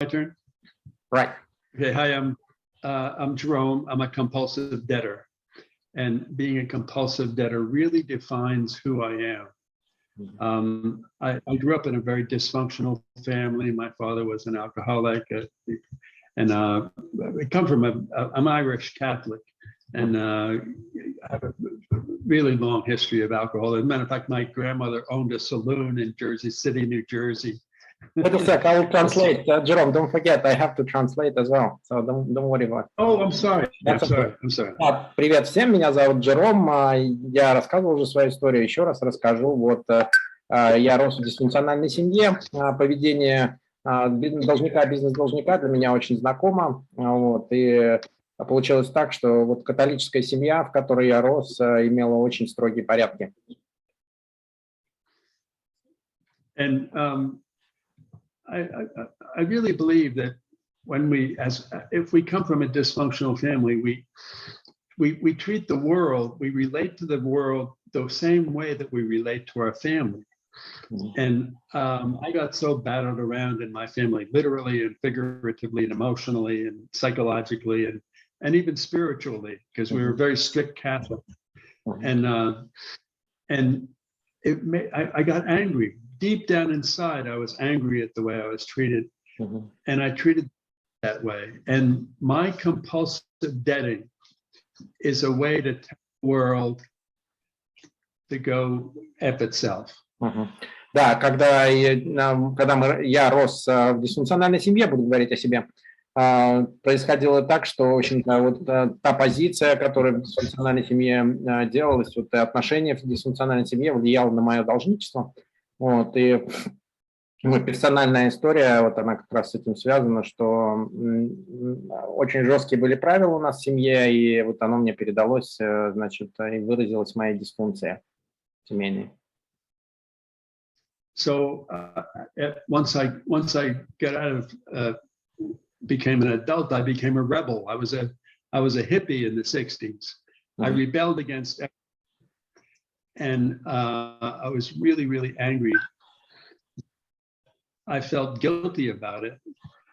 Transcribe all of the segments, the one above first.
turn? Right. Okay, hi, I'm Jerome. I'm a compulsive debtor. And being a compulsive debtor really defines who I am. I grew up in a very dysfunctional family. My father was an alcoholic, and I come from I'm Irish Catholic, and I have a really long history of alcohol. As a matter of fact, my grandmother owned a saloon in Jersey City, New Jersey. Wait a sec, I will translate. Jerome, don't forget, I have to translate as well, so don't worry about it. Oh, I'm sorry. I'm sorry. Привет всем, меня зовут Джером. Я рассказывал уже свою историю, еще раз расскажу. Вот я рос в дисфункциональной семье. Поведение должника, бизнес-должника для меня очень знакомо. Вот, и получилось так, что вот католическая семья, в которой я рос, имела очень строгие порядки. And I really believe that when if we come from a dysfunctional family, we treat the world, we relate to the world the same way that we relate to our family. And I got so battered around in my family, literally and figuratively and emotionally and psychologically and even spiritually, because we were very strict Catholic. And I got angry. Deep down inside, I was angry at the way I was treated, and I treated that way. And my compulsive debting is a way to tell the world to go F itself. Да, когда я рос в дисфункциональной семье, буду говорить о себе, происходило так, что, в общем-то, вот та позиция, которая в дисфункциональной семье делалась, вот отношения в дисфункциональной семье влияло на мое должничество. Вот, и персональная история, вот она как раз с этим связана, что очень жесткие были правила у нас в семье, и вот оно мне передалось, значит, и выразилась моя дисфункция семейная. So once I got out of became an adult, I became a rebel. I was a hippie in the 60s. I rebelled against everything. And I was really, really angry. I felt guilty about it.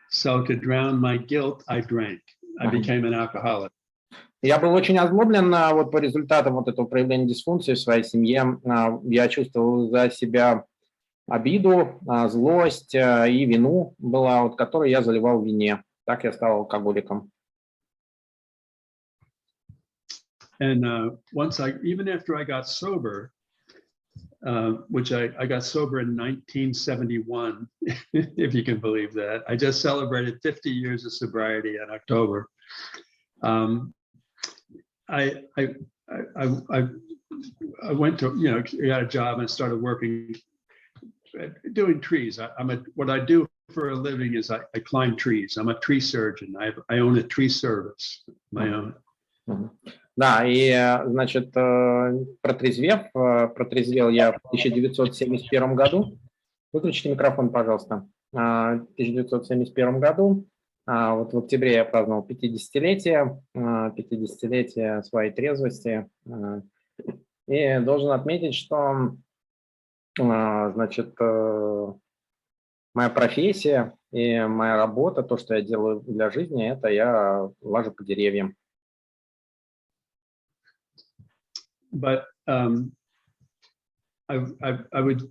So to drown my guilt, I drank. I became an alcoholic. Я был очень озлоблен вот по результатам вот этого проявления дисфункции в своей семье. Я чувствовал за себя обиду, злость и вину была, вот, которую я заливал в вине. Так я стал алкоголиком. And even after I got sober, which I got sober in 1971, if you can believe that. I just celebrated 50 years of sobriety in October. I went to, got a job and started working, doing trees. What I do for a living is I climb trees. I'm a tree surgeon. I own a tree service, my own. Да, и, значит, протрезвел я в 1971 году. Выключите микрофон, пожалуйста. В 1971 году, вот в октябре я праздновал 50-летие своей трезвости. И должен отметить, что, значит, моя профессия и моя работа, то, что я делаю для жизни, это я лажу по деревьям. But I would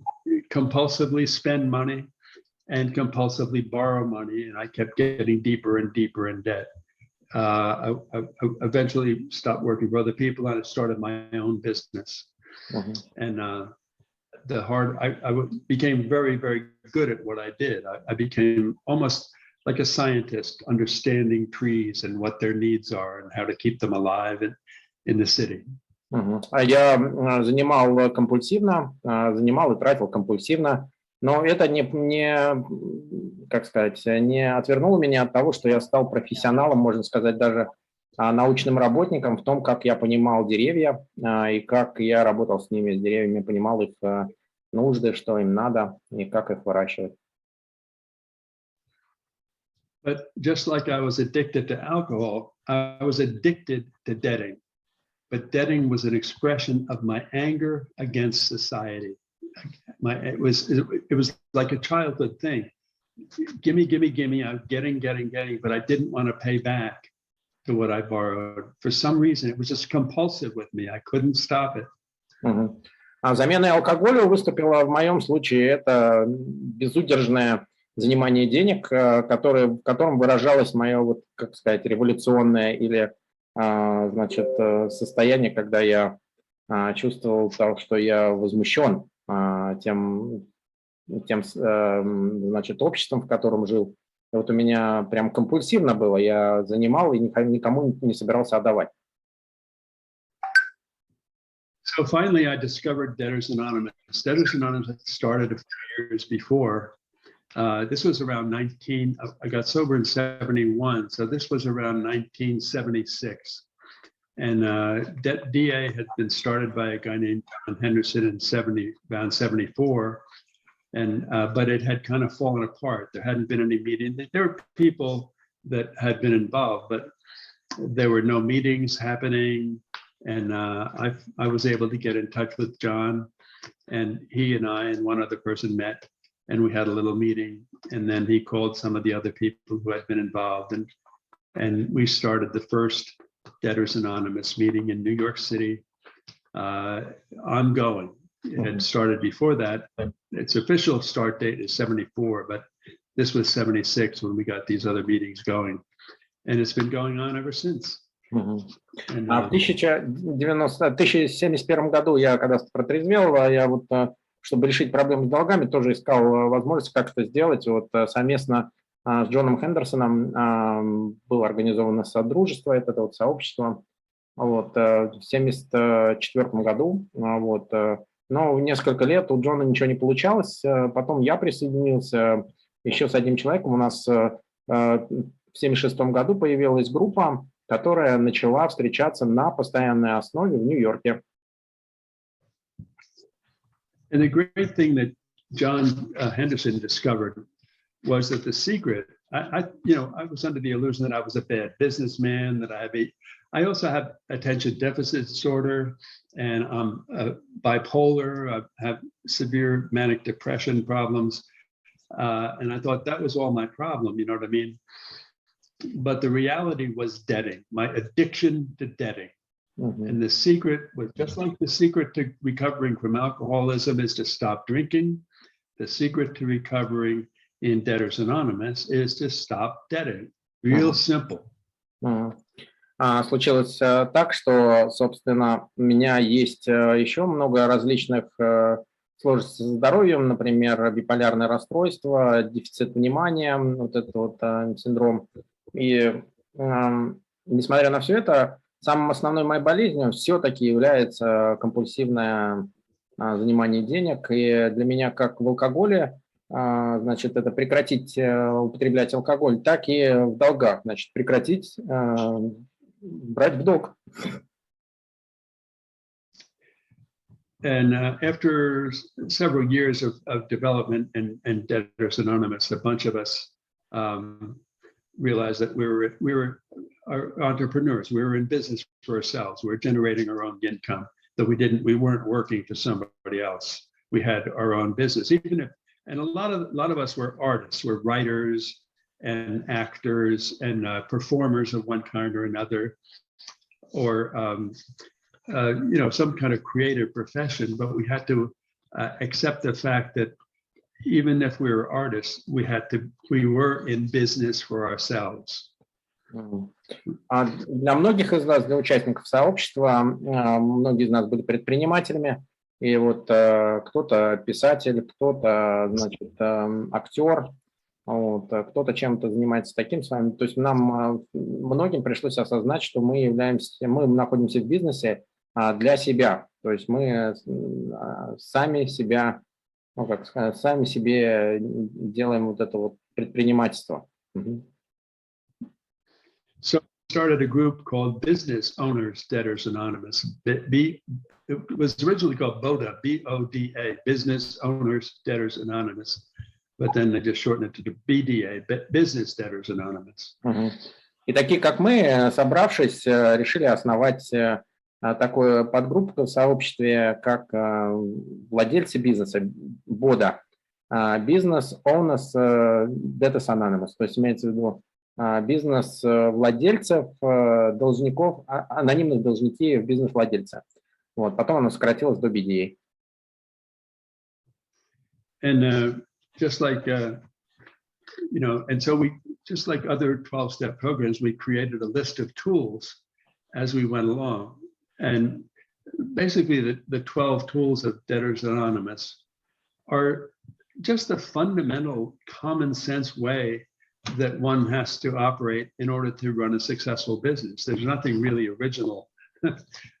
compulsively spend money and compulsively borrow money, and I kept getting deeper and deeper in debt. I eventually stopped working for other people, and I started my own business. And I became very, very good at what I did. I became almost like a scientist, understanding trees and what their needs are and how to keep them alive in the city. Я занимал и тратил компульсивно, но это как сказать, не отвернуло меня от того, что я стал профессионалом, можно сказать, даже научным работником в том, как я понимал деревья и как я работал с ними, с деревьями, понимал их нужды, что им надо и как их выращивать. But just like I was addicted to alcohol, I was addicted to debting. But debting was an expression of my anger against society. It was like a childhood thing. gimme, gimme, gimme. I'm getting, but I didn't want to pay back to what I borrowed. For some reason, it was just compulsive with me. I couldn't stop it. Заменой алкоголю выступило в моем случае это безудержное занимание денег, в котором выражалось мое, вот, как сказать, революционное или, значит, состояние, когда я чувствовал, что я возмущен тем, значит, обществом, в котором жил. И вот у меня прям компульсивно было, я занимал и никому не собирался отдавать. So finally, I discovered Debtors Anonymous. Debtors Anonymous had started a few years before. This was around I got sober in 71, so this was around 1976. And DA had been started by a guy named John Henderson in around 74. But it had kind of fallen apart. There hadn't been any meeting. There were people that had been involved, but there were no meetings happening. And I was able to get in touch with John, and he and I and one other person met, and we had a little meeting. And then he called some of the other people who had been involved, and we started the first Debtors Anonymous meeting in New York City, ongoing. It had started before that. Its official start date is 74, but this was 76 when we got these other meetings going. And it's been going on ever since. В 1971 году я когда протрезвел, я вот, чтобы решить проблему с долгами, тоже искал возможность как это сделать. Вот совместно с Джоном Хендерсоном было организовано содружество, это вот сообщество, вот, в 1974 году. Вот, но несколько лет у Джона ничего не получалось. Потом я присоединился еще с одним человеком. У нас в 1976 году появилась группа, которая начала встречаться на постоянной основе в Нью-Йорке. And the great thing that John Henderson discovered was that the secret, I was under the illusion that I was a bad businessman, that I also have attention deficit disorder, and I'm bipolar, I have severe manic depression problems. And I thought that was all my problem, you know what I mean? But the reality was debting, my addiction to debting. And the secret was just like the secret to recovering from alcoholism is to stop drinking. The secret to recovering in Debtors Anonymous is to stop debting. Real simple. Случилось так, что, собственно, у меня есть еще много различных сложностей со здоровьем, например, биполярное расстройство, дефицит внимания, вот этот вот синдром. И несмотря на все это, самым основной моей болезнью все-таки является компульсивное занимание денег. И для меня, как в алкоголе, значит, это прекратить употреблять алкоголь, так и в долгах, значит, прекратить брать в долг. And after several years of development and Debtors Anonymous, a bunch of us realized that we were entrepreneurs. We were in business for ourselves. We were generating our own income. That we weren't working for somebody else. We had our own business. And a lot of us were artists. We're writers and actors and performers of one kind or another, or some kind of creative profession. But we had to accept the fact that even if we were artists, we were in business for ourselves. Для многих из нас, для участников сообщества, многие из нас были предпринимателями, и вот кто-то писатель, кто-то, значит, актер, вот, кто-то чем-то занимается таким с вами. То есть нам многим пришлось осознать, что мы находимся в бизнесе для себя. То есть мы сами себя, ну, как сказать, сами себе делаем вот это вот предпринимательство. So we started a group called Business Owners Debtors Anonymous. It was originally called BODA, B-O-D-A, Business Owners Debtors Anonymous. But then they just shortened it to BDA, Business Debtors Anonymous. И такие, как мы, собравшись, решили основать такую подгруппу в сообществе, как владельцы бизнеса, БОДА, Business owners debtors anonymous, то есть имеется в виду бизнес владельцев, должников, анонимных должники в бизнес-владельца. Вот, потом оно сократилось до BDA. And just like, you know, and so we, just like other 12-step programs, we created a list of tools as we went along. And basically the 12 tools of Debtors Anonymous are just a fundamental common sense way that one has to operate in order to run a successful business. There's nothing really original,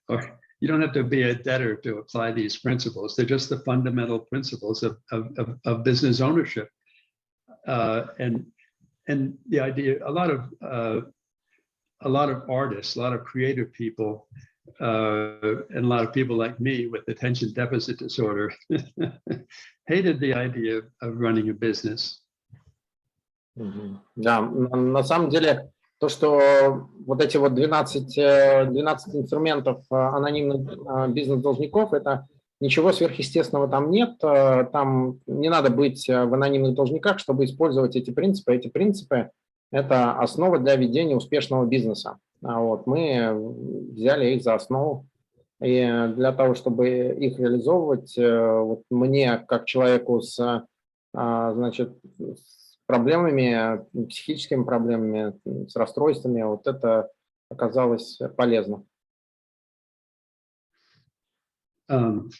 or you don't have to be a debtor to apply these principles. They're just the fundamental principles of business ownership. And the idea, a lot of artists, a lot of creative people, and a lot of people like me with attention deficit disorder hated the idea of running a business. Да, на самом деле, то, что вот эти вот 12 инструментов анонимных бизнес-должников, это ничего сверхъестественного там нет. Там не надо быть в анонимных должниках, чтобы использовать эти принципы. Эти принципы – это основа для ведения успешного бизнеса. Вот, мы взяли их за основу. И для того, чтобы их реализовывать, вот мне, как человеку с, значит, с проблемами, психическими проблемами, с расстройствами, вот это оказалось полезно. When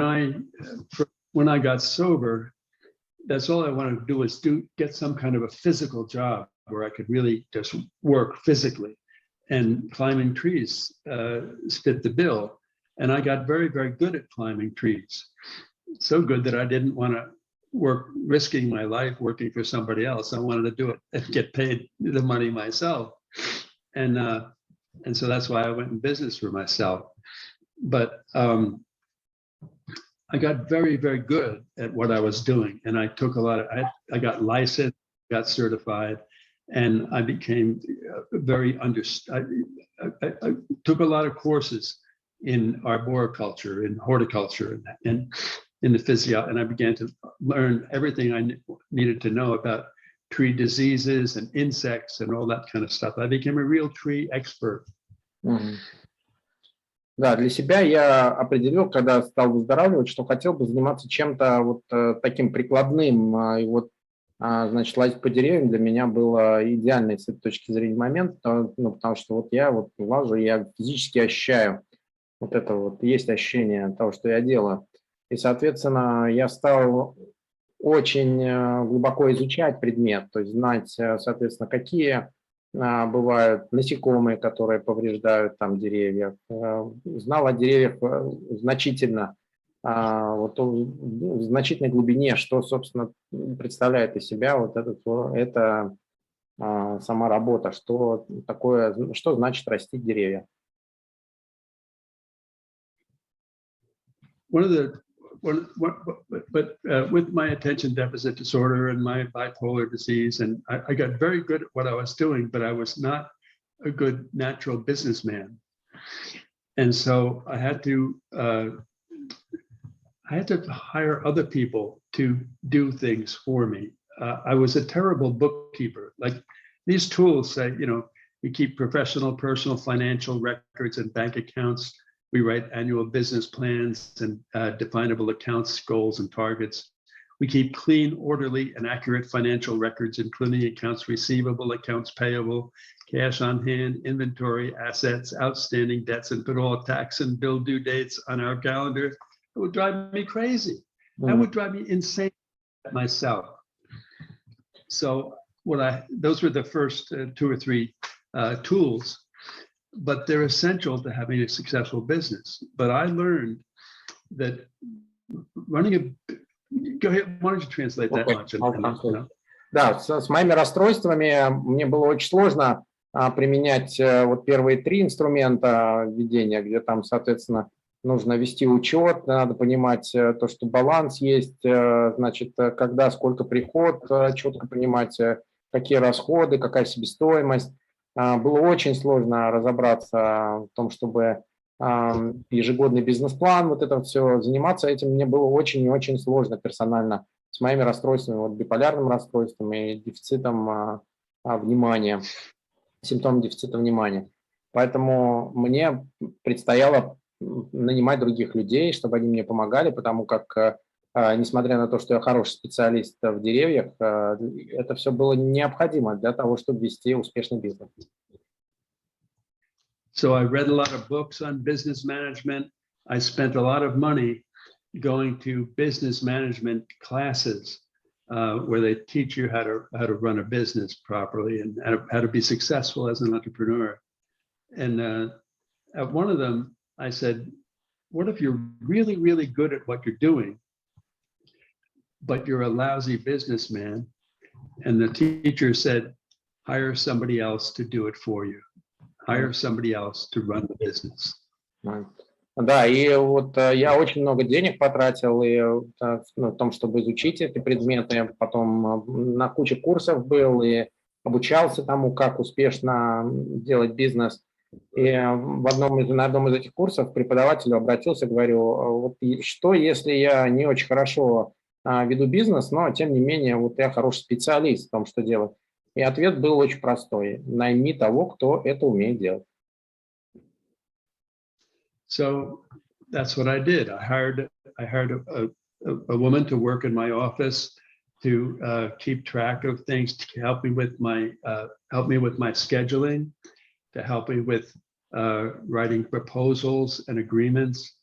I got sober, that's all I wanted to do was get some kind of a physical job where I could really just work physically, and climbing trees fit the bill. And I got very, very good at climbing trees. So good that I didn't want to work, risking my life working for somebody else. I wanted to do it and get paid the money myself. And so that's why I went in business for myself. But I got very, very good at what I was doing. And I took a lot of, I got licensed, got certified, and I became very I took a lot of courses in arboriculture, in horticulture, and in the physiology, and I began to learn everything I needed to know about tree diseases and insects and all that kind of stuff. I became a real tree expert. Да, для себя я определил, когда стал выздоравливать, что хотел бы заниматься чем-то вот таким прикладным. И вот, значит, лазить по деревьям для меня было идеальный с этой точки зрения момент, потому что вот я вот лажу, я физически ощущаю вот это вот, есть ощущение того, что я делаю. И, соответственно, я стал очень глубоко изучать предмет, то есть знать, соответственно, какие бывают насекомые, которые повреждают там деревья. Знал о деревьях значительно, вот в значительной глубине, что, собственно, представляет из себя вот это сама работа, что такое, что значит растить деревья. With my attention deficit disorder and my bipolar disease, and I got very good at what I was doing, but I was not a good natural businessman. And so I had to hire other people to do things for me. I was a terrible bookkeeper. Like these tools say, you know, we keep professional, personal, financial records and bank accounts. We write annual business plans and definable accounts, goals, and targets. We keep clean, orderly, and accurate financial records, including accounts receivable, accounts payable, cash on hand, inventory, assets, outstanding debts, and put all tax and bill due dates on our calendar. It would drive me crazy. That would drive me insane myself. So those were the first 2 or 3 tools. But they're essential to having a successful business. But I learned that running go ahead, why don't you translate that much? Да, с моими расстройствами мне было очень сложно применять вот первые 3 инструмента ведения, где там, соответственно, нужно вести учет, надо понимать то, что баланс есть, значит, когда, сколько приход, четко понимать, какие расходы, какая себестоимость. Было очень сложно разобраться в том, чтобы ежегодный бизнес-план, вот это все, заниматься этим мне было очень и очень сложно персонально с моими расстройствами, вот биполярным расстройством и дефицитом внимания, симптомом дефицита внимания. Поэтому мне предстояло нанимать других людей, чтобы они мне помогали, потому как, несмотря на то, что я хороший специалист в деревьях, это все было необходимо для того, чтобы вести успешный бизнес. So I read a lot of books on business management. I spent a lot of money going to business management classes where they teach you how to run a business properly and how to be successful as an entrepreneur. And at one of them, I said, what if you're really, really good at what you're doing, but you're a lousy businessman? And the teacher said, hire somebody else to do it for you. Hire somebody else to run the business. Да, и вот я очень много денег потратил и, в том, чтобы изучить эти предметы. Потом на куче курсов был и обучался тому, как успешно делать бизнес. И на одном из этих курсов к преподавателю обратился, говорю, вот что, если я не очень хорошо веду бизнес, но тем не менее вот я хороший специалист в том, что делать. И ответ был очень простой. Найми того, кто это умеет делать. So that's what I did. I hired a woman to work in my office to keep track of things, to help me with my scheduling, to help me with writing proposals and agreements,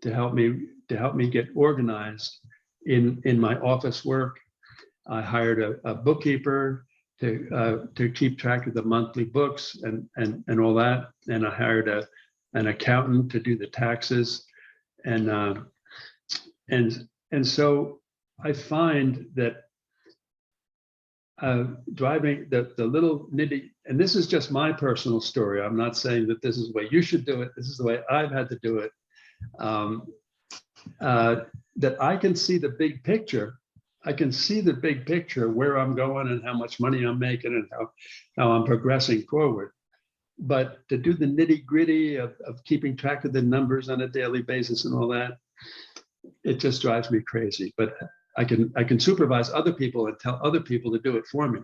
to help me get organized in my office work. I hired a bookkeeper to keep track of the monthly books and all that, and I hired an accountant to do the taxes, and so I find that driving the little nitty, and this is just my personal story. I'm not saying that this is the way you should do it. This is the way I've had to do it. That I can see the big picture. I can see the big picture, where I'm going and how much money I'm making and how I'm progressing forward. But to do the nitty gritty of keeping track of the numbers on a daily basis and all that, it just drives me crazy. But I can supervise other people and tell other people to do it for me.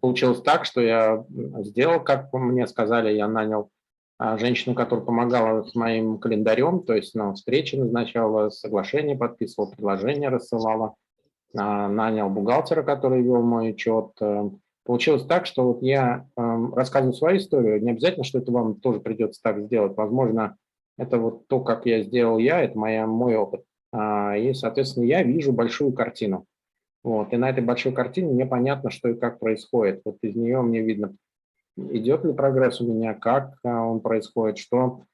Получилось так, что я сделал, как мне сказали, я нанял женщину, которая помогала с моим календарем, то есть встречи назначала, соглашение подписывала, предложения рассылала, нанял бухгалтера, который вел мой учет. Получилось так, что вот я рассказываю свою историю, не обязательно, что это вам тоже придется так сделать. Возможно, это вот то, как я сделал это мой опыт. И, соответственно, я вижу большую картину. Вот. И на этой большой картине мне понятно, что и как происходит. Вот из нее мне видно, идет ли прогресс у меня, как он происходит, что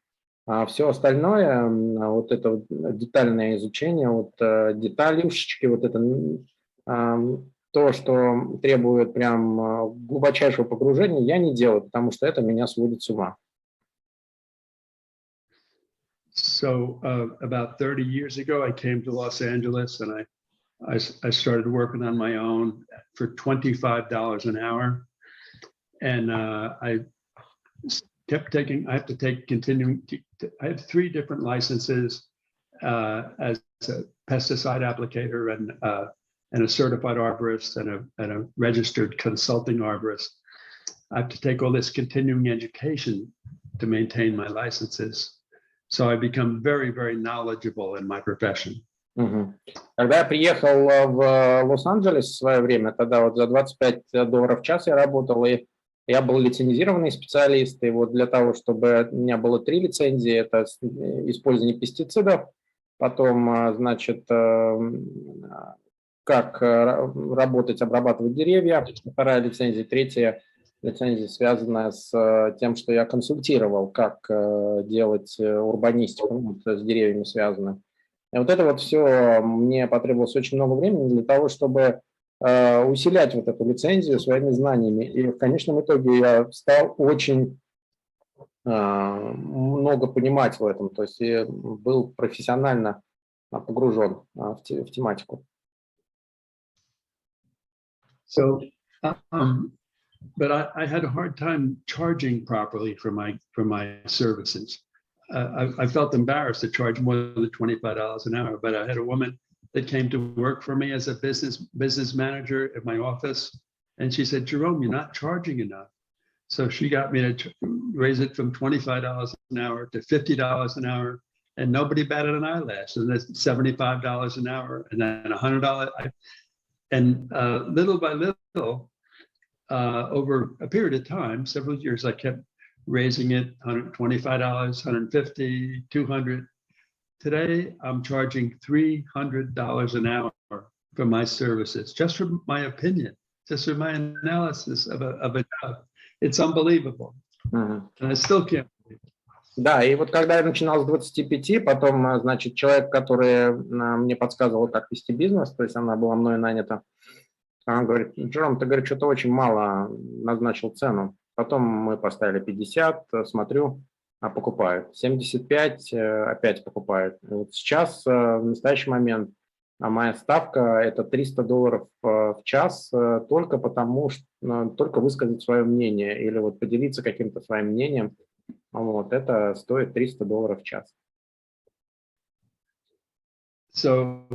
все остальное, вот это детальное изучение, вот деталюшечки, вот это то, что требует прям глубочайшего погружения, я не делаю, потому что это меня сводит с ума. So about 30 years ago, I came to Los Angeles and I started working on my own for $25 an hour. And I kept taking, I have 3 different licenses as a pesticide applicator and a certified arborist and a registered consulting arborist. I have to take all this continuing education to maintain my licenses. So I become very, very knowledgeable in my profession. Когда я приехал в Лос-Анджелес в свое время, тогда вот за $25 в час я работал, и я был лицензированный специалист, и вот для того, чтобы у меня было 3 лицензии, это использование пестицидов, потом, значит, как работать, обрабатывать деревья, 2-я лицензия, 3-я лицензия связана с тем, что я консультировал, как делать урбанистику, с деревьями связано. И вот это вот все мне потребовалось очень много времени для того, чтобы усилять вот эту лицензию своими знаниями. И в конечном итоге я стал очень много понимать в этом, то есть я был профессионально погружен в тематику. So but I had a hard time charging properly for my services. I felt embarrassed to charge more than $25 an hour, but I had a woman that came to work for me as a business manager at my office, and she said, Jerome, you're not charging enough. So she got me to raise it from $25 an hour to $50 an hour, and nobody batted an eyelash. And that's $75 an hour, and then $100. And little by little, over a period of time, several years, I kept raising it, $125, $150, $200. Today, I'm charging $300 an hour for my services, just for my opinion, just for my analysis of a job. It's unbelievable. And I still can't believe it. Да, и вот когда я начинал с 25, потом, значит, человек, который мне подсказывал, как вести бизнес, то есть она была мной нанята, она говорит, Джером, ты, говорит, что-то очень мало назначил цену. Потом мы поставили 50, смотрю, покупают. 75 опять покупают. И вот сейчас, в настоящий момент, моя ставка – это $300 в час, только потому, что только высказать свое мнение или вот поделиться каким-то своим мнением. Вот, это стоит $300 в час. So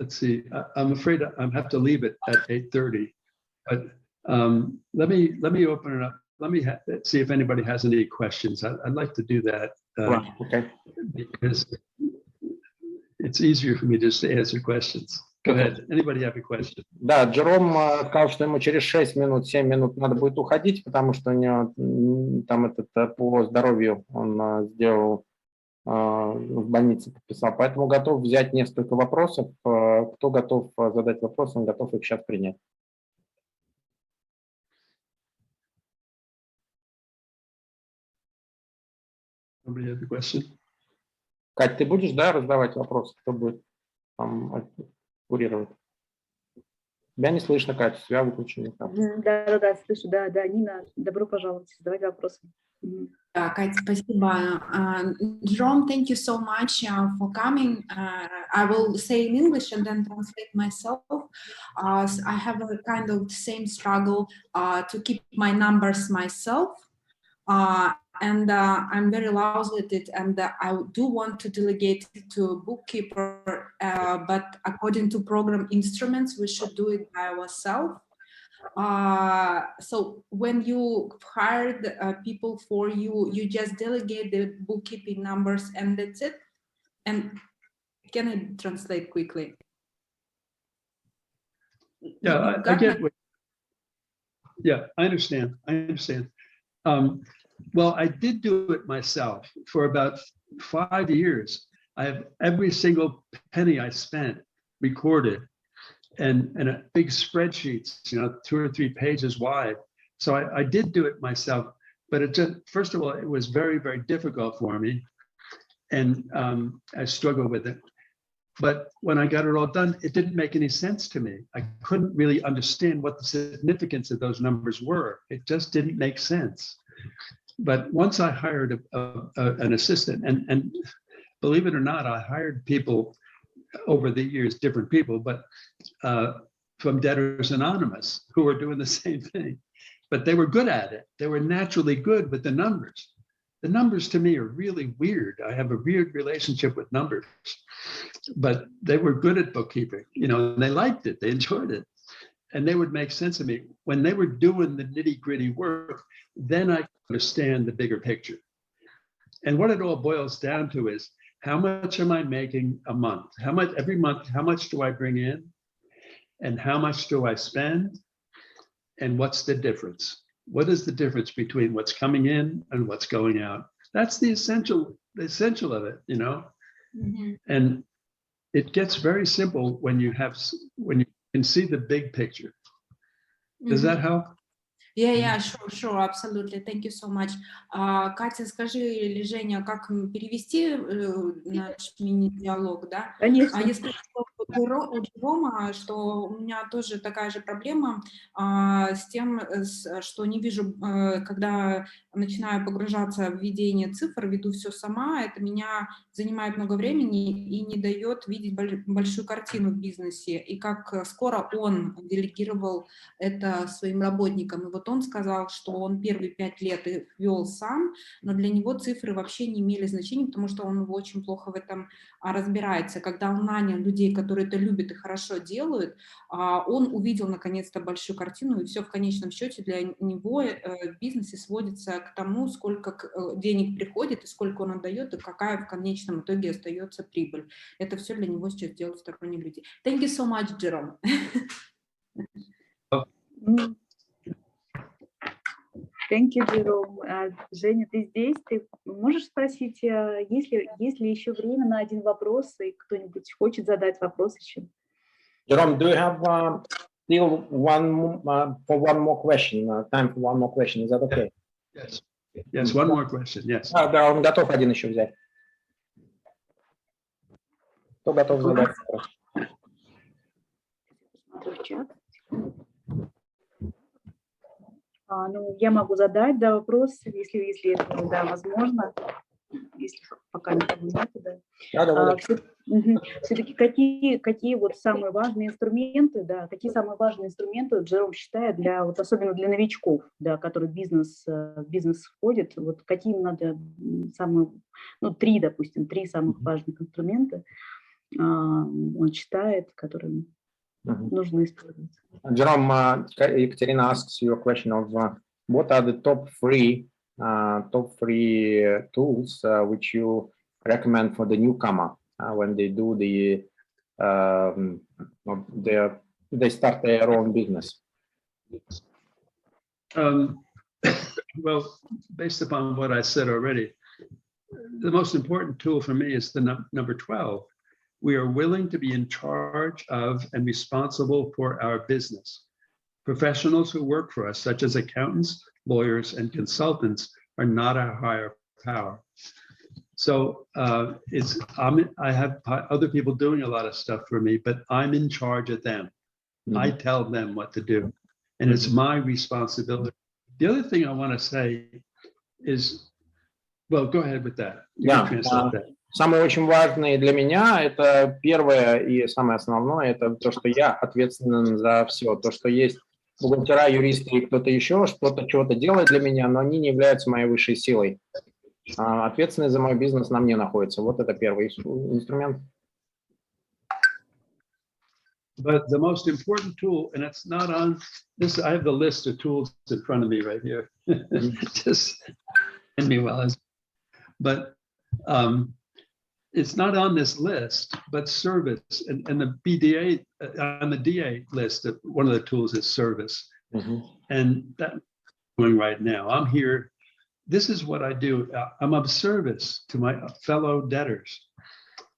let's see. I'm afraid I have to leave it at 8:30, but let me open it up. Let me see if anybody has any questions. I'd like to do that Okay. because it's easier for me just to answer questions. Go ahead. Anybody have a question? Да, Джером сказал, что ему через 6 минут, 7 минут надо будет уходить, потому что у него там по здоровью он сделал в больнице, подписал. Поэтому готов взять несколько вопросов. Кто готов задать вопрос, он готов их сейчас принять. Somebody have a question? Кать, ты будешь, да, раздавать вопросы? Кто будет там курировать? Тебя не слышно, Катя, тебя выключили. Да, слышу, да, Нина, добро пожаловать, задавайте вопросы. Да, Катя, спасибо. Jerome, thank you so much for coming. I will say in English and then translate myself. I have a kind of the same struggle to keep my numbers myself. And I'm very lousy at it, and I do want to delegate it to a bookkeeper, but according to program instruments, we should do it by ourselves. So when you hired people for you, you just delegate the bookkeeping numbers and that's it? And can I translate quickly? Yeah, I get what, yeah, I understand. Well, I did do it myself for about 5 years. I have every single penny I spent recorded and a big spreadsheets, 2 or 3 pages wide. So I did do it myself, but it just, first of all, it was very, very difficult for me. And I struggled with it. But when I got it all done, it didn't make any sense to me. I couldn't really understand what the significance of those numbers were. It just didn't make sense. But once I hired an assistant, and believe it or not, I hired people over the years, different people, but from Debtors Anonymous who were doing the same thing. But they were good at it. They were naturally good with the numbers. The numbers to me are really weird. I have a weird relationship with numbers, but they were good at bookkeeping, and they liked it. They enjoyed it. And they would make sense of me. When they were doing the nitty-gritty work, then I understand the bigger picture. And what it all boils down to is, how much am I making a month? How much every month, how much do I bring in? And how much do I spend? And what's the difference? What is the difference between what's coming in and what's going out? That's the essential of it, Mm-hmm. And it gets very simple when you can see the big picture. Does that help? Yeah, sure, absolutely. Thank you so much. Катя, скажи, или Женя, как перевести наш мини-диалог, да? Конечно. Я спросила у Джерома, что у меня тоже такая же проблема с тем, что не вижу, когда начинаю погружаться в ведение цифр, веду все сама, это меня занимает много времени и не дает видеть большую картину в бизнесе. И как скоро он делегировал это своим работникам. И вот он сказал, что он первые 5 лет их вел сам, но для него цифры вообще не имели значения, потому что он очень плохо в этом разбирается. Когда он нанял людей, которые это любят и хорошо делают, он увидел наконец-то большую картину, и все в конечном счете для него в бизнесе сводится к тому, сколько денег приходит, и сколько он отдает, и какая в конечном итоге остается прибыль. Это все для него сейчас делают сторонние люди. Thank you so much, Jerome. Thank you, Jerome. Женя, ты здесь? Ты можешь спросить, есть ли еще время на один вопрос, и кто-нибудь хочет задать вопрос еще? Jerome, do you have still for one more question? Time for one more question? Is that okay? Yes, one more question, yes. Да, он готов один еще взять. Кто готов задать вопрос? Посмотрю в чат. Ну, я могу задать, да, вопрос, если это, да, возможно, если пока никого нет, да. Все-таки какие вот самые важные инструменты, да, какие самые важные инструменты Джером считает для, вот особенно для новичков, да, которые в бизнес входят, вот какие им надо самые, ну, три самых важных инструмента он считает, которые нужно использовать. Jerome, Екатерина asks you a question of what are the top three tools which you recommend for the newcomer when they do they start their own business. Well, based upon what I said already, the most important tool for me is the number 12. We are willing to be in charge of and responsible for our business. Professionals who work for us, such as accountants, lawyers, and consultants, are not our higher power. So I have other people doing a lot of stuff for me, but I'm in charge of them. I tell them what to do, and it's my responsibility. The other thing I want to say is, well, go ahead with that. You can translate that. Самое очень важное для меня, это первое и самое основное, это то, что я ответственен за все. То, что есть бухгалтера, юристы и кто-то еще, что-то, чего-то делает для меня, но они не являются моей высшей силой. Ответственность за мой бизнес на мне находится. Вот это первый инструмент. But the most important tool, and it's not on this, I have the list of tools in front of me right here. Just send me while but it's not on this list, but service and the BDA on the DA list. One of the tools is service, and that's going right now. I'm here. This is what I do. I'm of service to my fellow debtors,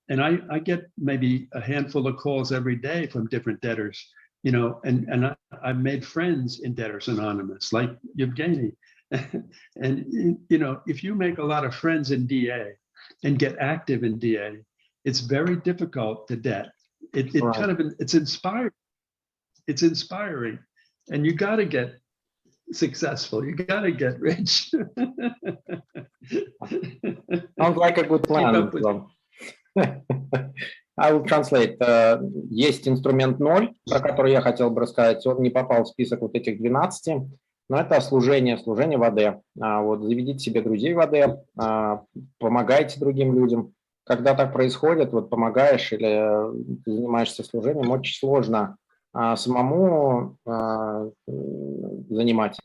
and I get maybe a handful of calls every day from different debtors. You know, and I've made friends in Debtors Anonymous, like Yevgeny, and you know, if you make a lot of friends in DA. And get active in DA, it's very difficult to debt. It right. Kind of it's inspiring. It's inspiring, and you got to get successful. You got to get rich. Sounds like a good plan. I will translate. Есть инструмент 0, про который я хотел бы рассказать. Он не попал в список вот этих 12. Но это служение в АД. Вот, заведите себе друзей в АД, помогайте другим людям. Когда так происходит, вот помогаешь или занимаешься служением, очень сложно самому занимать,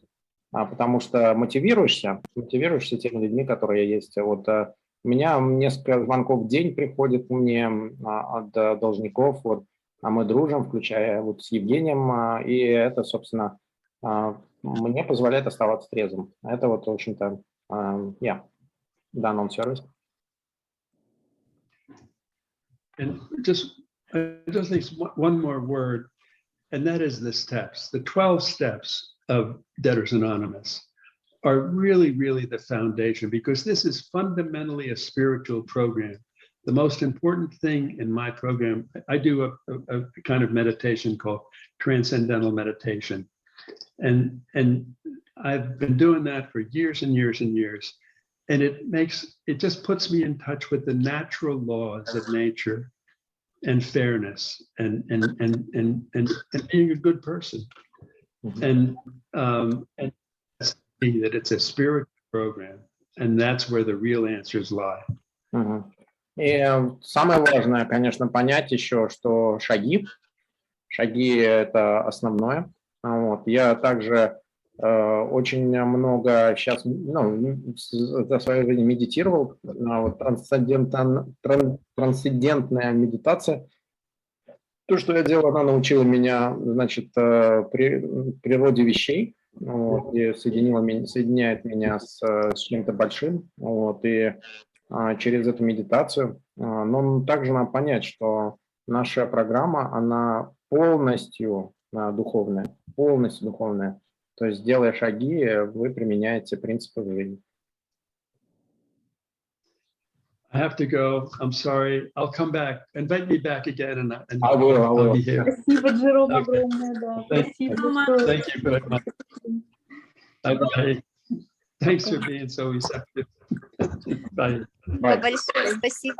потому что мотивируешься теми людьми, которые есть. Вот у меня несколько звонков в день приходит мне от должников, вот, а мы дружим, включая вот с Евгением, и это, собственно, мне позволяет оставаться трезвым. Это вот, в общем-то, done on service. And just think one more word, and that is the steps. The 12 steps of Debtors Anonymous are really, really the foundation, because this is fundamentally a spiritual program. The most important thing in my program, I do a kind of meditation called transcendental meditation. And I've been doing that for years and years and years. And it just puts me in touch with the natural laws of nature and fairness and being a good person. And that's me, that it's a spiritual program, and that's where the real answers lie. И самое важное, конечно, понять еще, что шаги это основное. Вот. Я также очень много сейчас, за свое время медитировал, вот, трансцендентная медитация. То, что я делал, она научила меня, значит, природе вещей, вот, и соединяет меня с чем-то большим, вот, и через эту медитацию. Но также надо понять, что наша программа, она полностью духовная. То есть, делая шаги, вы применяете принципы жизни. I have to go. I'm sorry. I'll come back. Invite me back again, and I will. I'll be here. Спасибо, Джером, Okay. огромное, да. Thank Спасибо, Thank you very much. Bye-bye. Thanks for being so receptive. Bye. Bye. Большое спасибо.